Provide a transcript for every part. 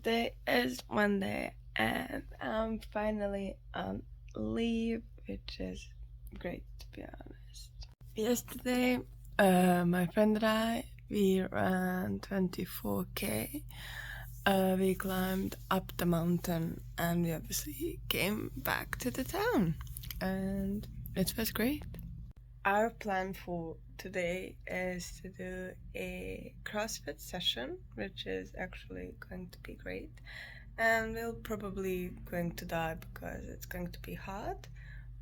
Today is Monday and I'm finally on leave, which is great to be honest. Yesterday, my friend and I, we ran 24k. We climbed up the mountain and we obviously came back to the town and it was great. Our plan for today is to do a CrossFit session, which is actually going to be great. And we're probably going to die because it's going to be hard,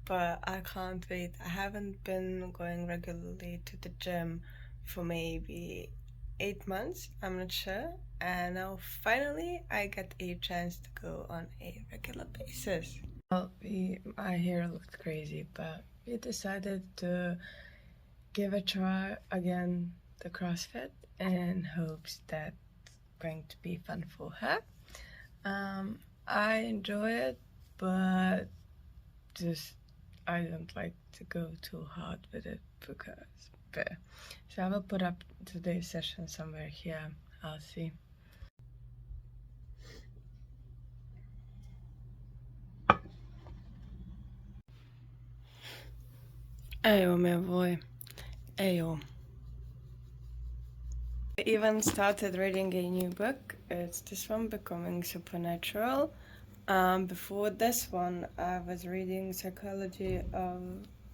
but I can't wait. I haven't been going regularly to the gym for maybe 8 months, I'm not sure. And now finally I get a chance to go on a regular basis. Well, my hair looked crazy, but we decided to give a try again the CrossFit in hopes that it's going to be fun for her. I enjoy it, but I don't like to go too hard with it so I will put up today's session somewhere here. I'll see. Ejo, meu boy. Ejo. I even started reading a new book. It's this one, Becoming Supernatural. Before this one, I was reading Psychology of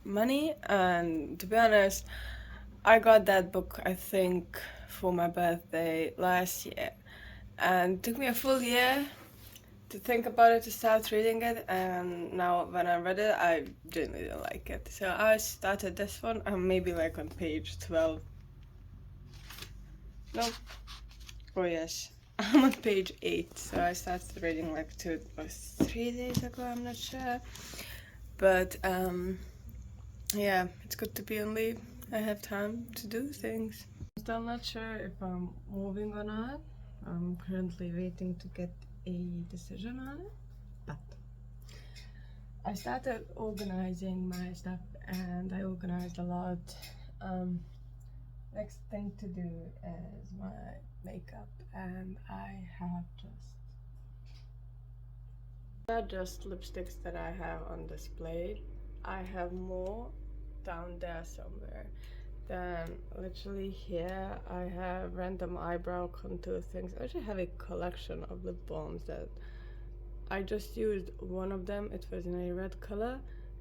Money, and to be honest, I got that book, I think, for my birthday last year. And it took me a full year to think about it, to start reading it, and now when I read it, I genuinely didn't like it. So I started this one, I'm maybe like on page 12. Nope. Oh yes. I'm on page 8, so I started reading like 2 or 3 days ago, I'm not sure. But yeah, it's good to be on leave. I have time to do things. I'm still not sure if I'm moving or not. I'm currently waiting to get a decision on it, but I started organizing my stuff and I organized a lot. Next thing to do is my makeup, and I have not just lipsticks that I have on display. I have more down there somewhere. Then literally here I have random eyebrow contour things. I actually have a collection of lip balms that I just used one of them. It was in a red color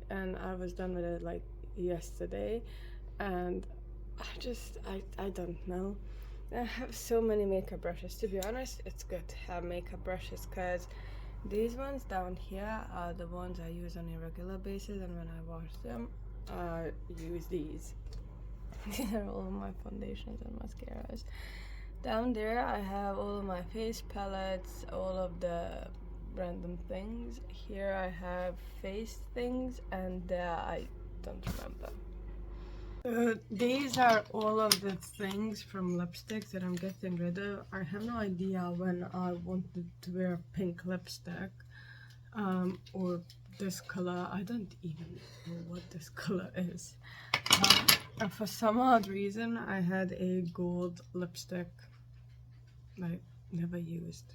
and I was done with it like yesterday, and I don't know. I have so many makeup brushes. To be honest, it's good to have makeup brushes because these ones down here are the ones I use on a regular basis, and when I wash them, I use these. These are all of my foundations and mascaras. Down there I have all of my face palettes, all of the random things. Here I have face things, and there I don't remember. These are all of the things from lipsticks that I'm getting rid of. I have no idea when I wanted to wear pink lipstick or this color. I don't even know what this color is. And for some odd reason I had a gold lipstick I never used.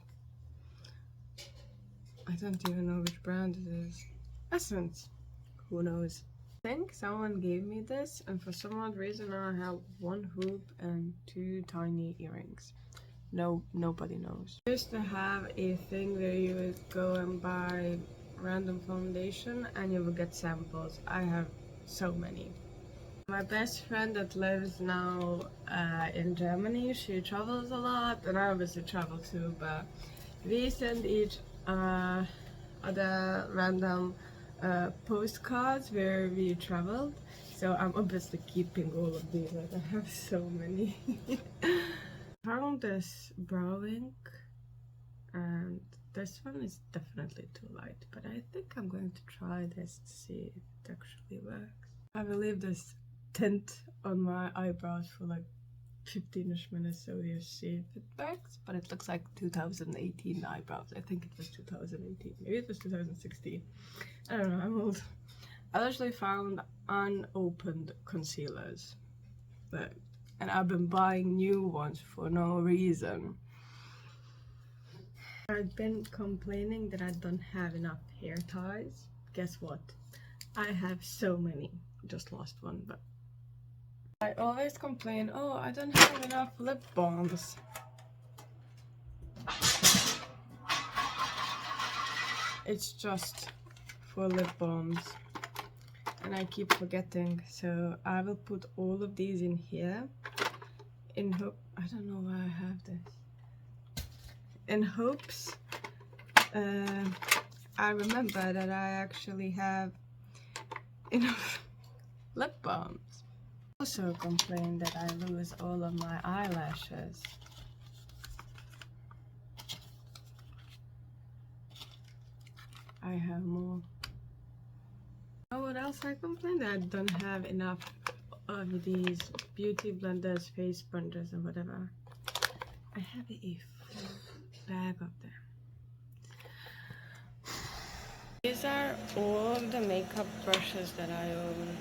I don't even know which brand it is. Essence. Who knows? I think someone gave me this, and for some odd reason I have 1 hoop and 2 tiny earrings. No, nobody knows. I used to have a thing where you would go and buy random foundation and you would get samples. I have so many. My best friend that lives now in Germany, she travels a lot, and I obviously travel too, but we send each other random postcards where we traveled, so I'm obviously keeping all of these. Like, I have so many. Found this brow ink, and this one is definitely too light, but I think I'm going to try this to see if it actually works. I will leave this tint on my eyebrows for like 15ish minutes so you see if it works, but it looks like 2018 eyebrows. I think it was 2018, maybe it was 2016. I don't know, I'm old. I actually found unopened concealers, and I've been buying new ones for no reason. I've been complaining that I don't have enough hair ties. Guess what? I have so many. Just lost one, but I always complain, oh, I don't have enough lip balms. It's just for lip balms. And I keep forgetting, so I will put all of these in here in hope. I don't know why I have this. In hopes I remember that I actually have enough lip balms. Also complain that I lose all of my eyelashes. I have more. Oh, what else I complain? That I don't have enough of these beauty blenders, face sponges and whatever. I have a full bag of them. These are all of the makeup brushes that I own.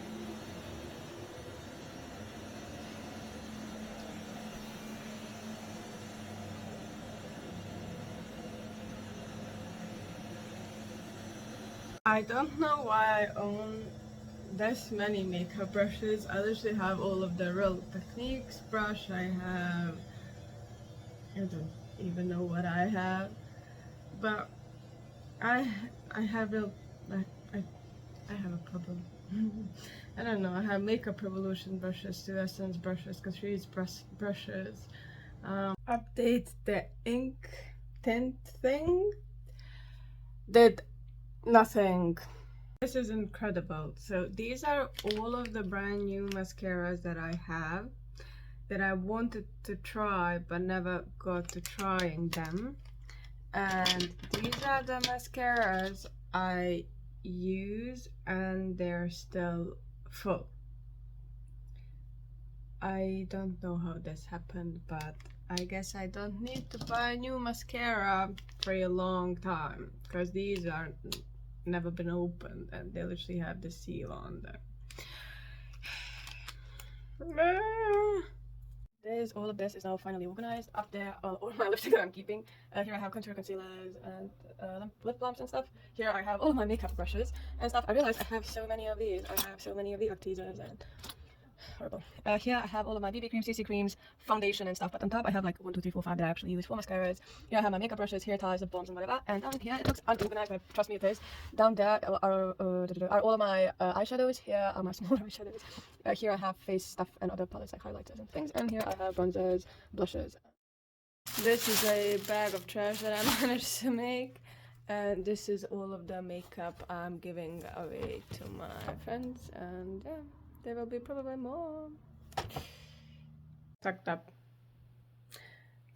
I don't know why I own this many makeup brushes. I literally have all of the Real Techniques brush. I don't even know what I have, but I have I have a problem. I don't know. I have Makeup Revolution brushes, two Essence brushes, Catrice brushes. Update the ink tint thing. Did nothing. This is incredible. So these are all of the brand new mascaras that I have that I wanted to try but never got to trying them. And these are the mascaras I use and they're still full. I don't know how this happened, but I guess I don't need to buy a new mascara for a long time because these are never been opened and they literally have the seal on them. All of this is now finally organized. Up there are all my lipstick that I'm keeping. Here I have contour concealers and lip balms and stuff. Here I have all my makeup brushes and stuff. I realized I have so many of these. I have so many of these teasers and horrible. Here I have all of my BB creams, CC creams, foundation and stuff. But on top I have like 1, 2, 3, 4, 5 that I actually use for mascaras. Here I have my makeup brushes, hair ties, lip balms and whatever. And down here it looks unorganized, but trust me it is. Down there are all of my eyeshadows. Here are my smaller eyeshadows. Here I have face stuff and other palettes like highlighters and things. And here I have bronzers, blushes. This is a bag of trash that I managed to make. And this is all of the makeup I'm giving away to my friends. And yeah. There will be probably more. Tucked up.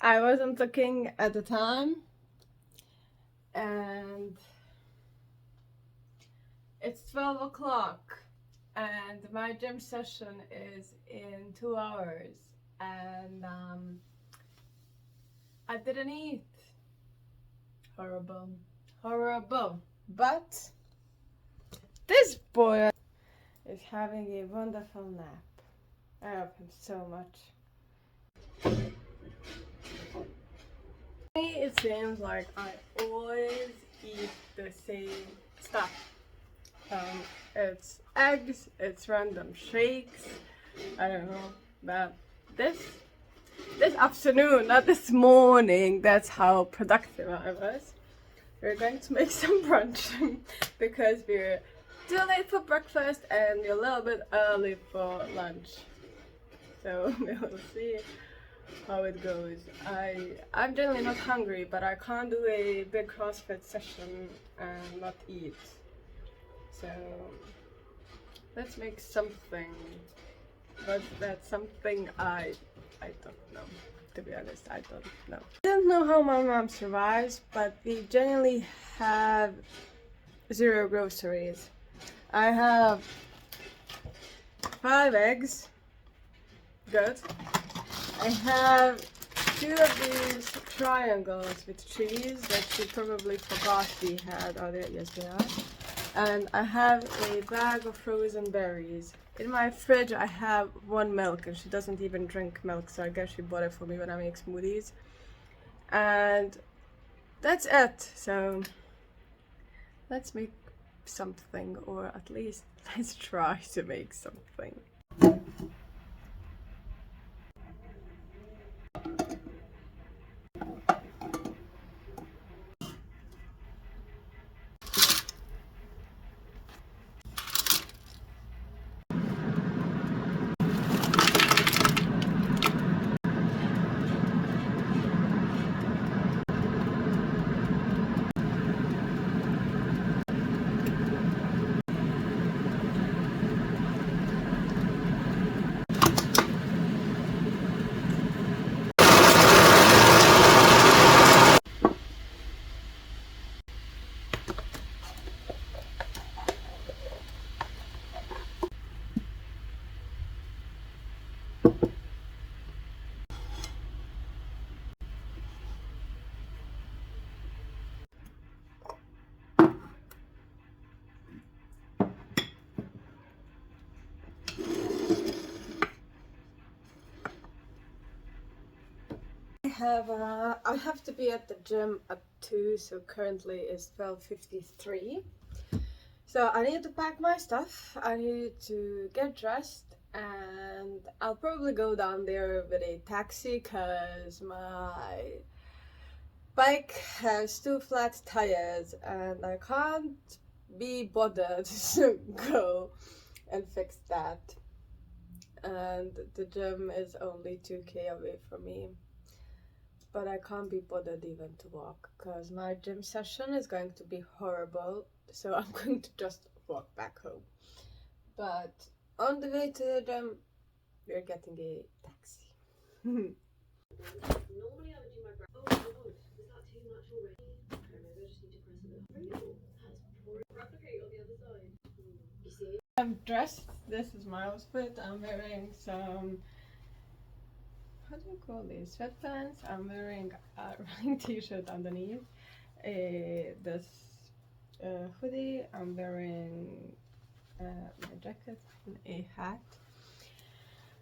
I wasn't looking at the time, and it's 12 o'clock, and my gym session is in 2 hours, and I didn't eat. Horrible, horrible. But this boy is having a wonderful nap. I love him so much. It seems like I always eat the same stuff. It's eggs, it's random shakes, I don't know, but this afternoon, not this morning, that's how productive I was. We're going to make some brunch because we're too late for breakfast and we're a little bit early for lunch. So we'll see how it goes. I'm generally not hungry, but I can't do a big CrossFit session and not eat. So let's make something. But that's something I don't know. To be honest, I don't know. I don't know how my mom survives, but we generally have 0 groceries. I have 5 eggs. Good. I have 2 of these triangles with cheese that she probably forgot we had. Oh, yes, they are. And I have a bag of frozen berries. In my fridge, I have 1 milk, and she doesn't even drink milk, so I guess she bought it for me when I make smoothies. And that's it. So let's make something, or at least let's try to make something. I have to be at the gym at 2, so currently it's 12:53. So I need to pack my stuff, I need to get dressed, and I'll probably go down there with a taxi because my bike has 2 flat tires and I can't be bothered to go and fix that. And the gym is only 2k away from me. But I can't be bothered even to walk because my gym session is going to be horrible, so I'm going to just walk back home. But on the way to the gym, we're getting a taxi. Normally I would do my brow. Oh my god, is that too much already? Okay, maybe I just need to press a bit. Really? That's poor. Replicate on the other side. You see? I'm dressed. This is my outfit. I'm wearing some, how do you call these, sweatpants. I'm wearing a running t-shirt underneath. This hoodie. I'm wearing my jacket and a hat.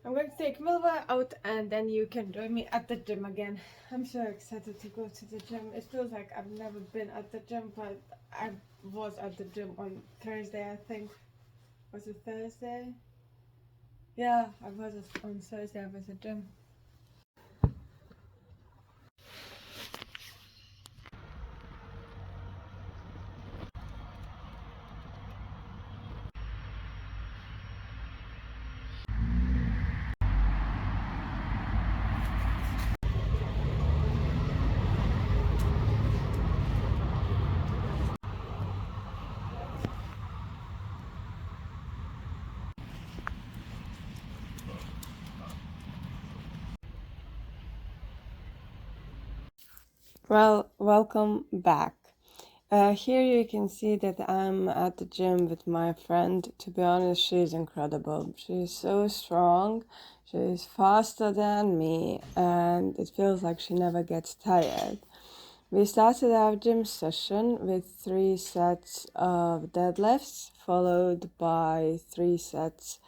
I'm going to take Milva out and then you can join me at the gym again. I'm so excited to go to the gym. It feels like I've never been at the gym, but I was at the gym on Thursday, I think. Was it Thursday? Yeah, I was on Thursday. I was at the gym. Well, welcome back. Here you can see that I'm at the gym with my friend. To be honest, she's incredible. She's so strong. She's faster than me, and it feels like she never gets tired. We started our gym session with 3 sets of deadlifts, followed by 3 sets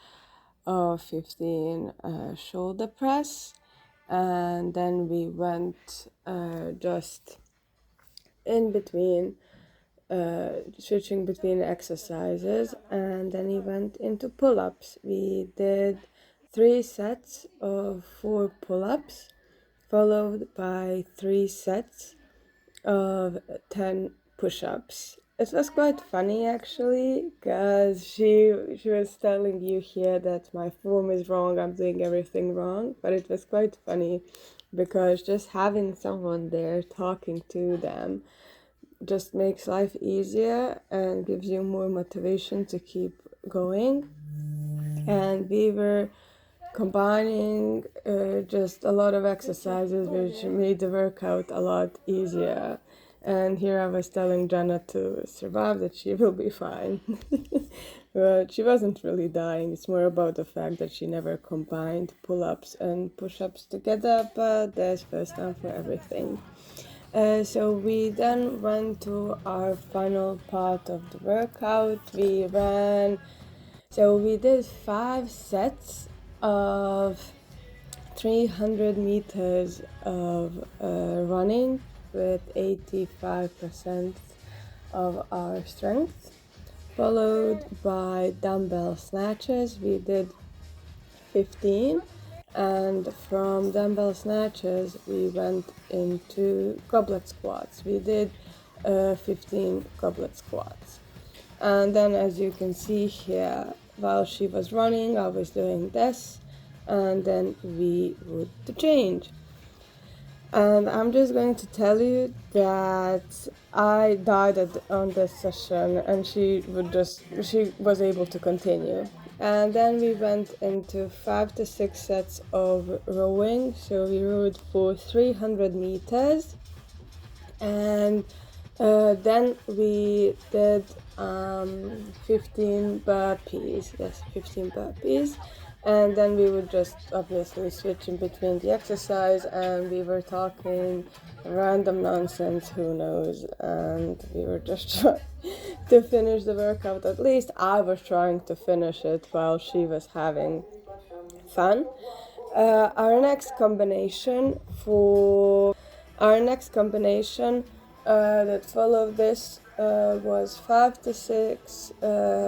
of 15 shoulder press, and then we went just in between, switching between exercises, and then we went into pull-ups. We did 3 sets of 4 pull-ups, followed by 3 sets of 10 push-ups. It was quite funny actually, because she was telling you here that my form is wrong, I'm doing everything wrong, but it was quite funny because just having someone there talking to them just makes life easier and gives you more motivation to keep going. And we were combining just a lot of exercises which made the workout a lot easier. And here I was telling Jenna to survive, that she will be fine. But she wasn't really dying. It's more about the fact that she never combined pull-ups and push-ups together, but there's first time for everything. So we then went to our final part of the workout. We ran, so we did 5 sets of 300 meters of running with 85% of our strength, followed by dumbbell snatches. We did 15, and from dumbbell snatches we went into goblet squats. We did 15 goblet squats. And then, as you can see here, while she was running, I was doing this, and then we would change. And I'm just going to tell you that I died on this session, and she was able to continue. And then we went into 5 to 6 sets of rowing. So we rowed for 300 meters, and then we did 15 burpees. Yes, 15 burpees. And then we would just obviously switch in between the exercise, and we were talking random nonsense, who knows, and we were just trying to finish the workout. At least I was trying to finish it while she was having fun. Our next combination that followed this was 5 to 6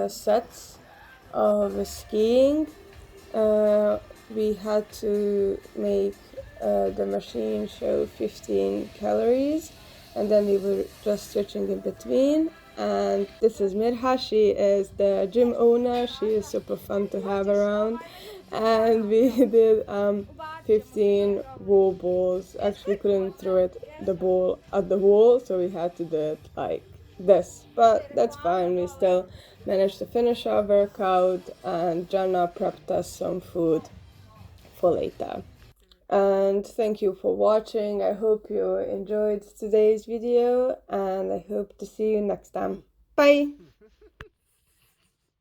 sets of skiing. We had to make the machine show 15 calories, and then we were just switching in between. And this is Mirha. She is the gym owner. She is super fun to have around. And we did 15 wall balls. Actually couldn't throw the ball at the wall, so we had to do it like this, but that's fine. We still managed to finish our workout, and Jana prepped us some food for later. And thank you for watching. I hope you enjoyed today's video, and I hope to see you next time. Bye!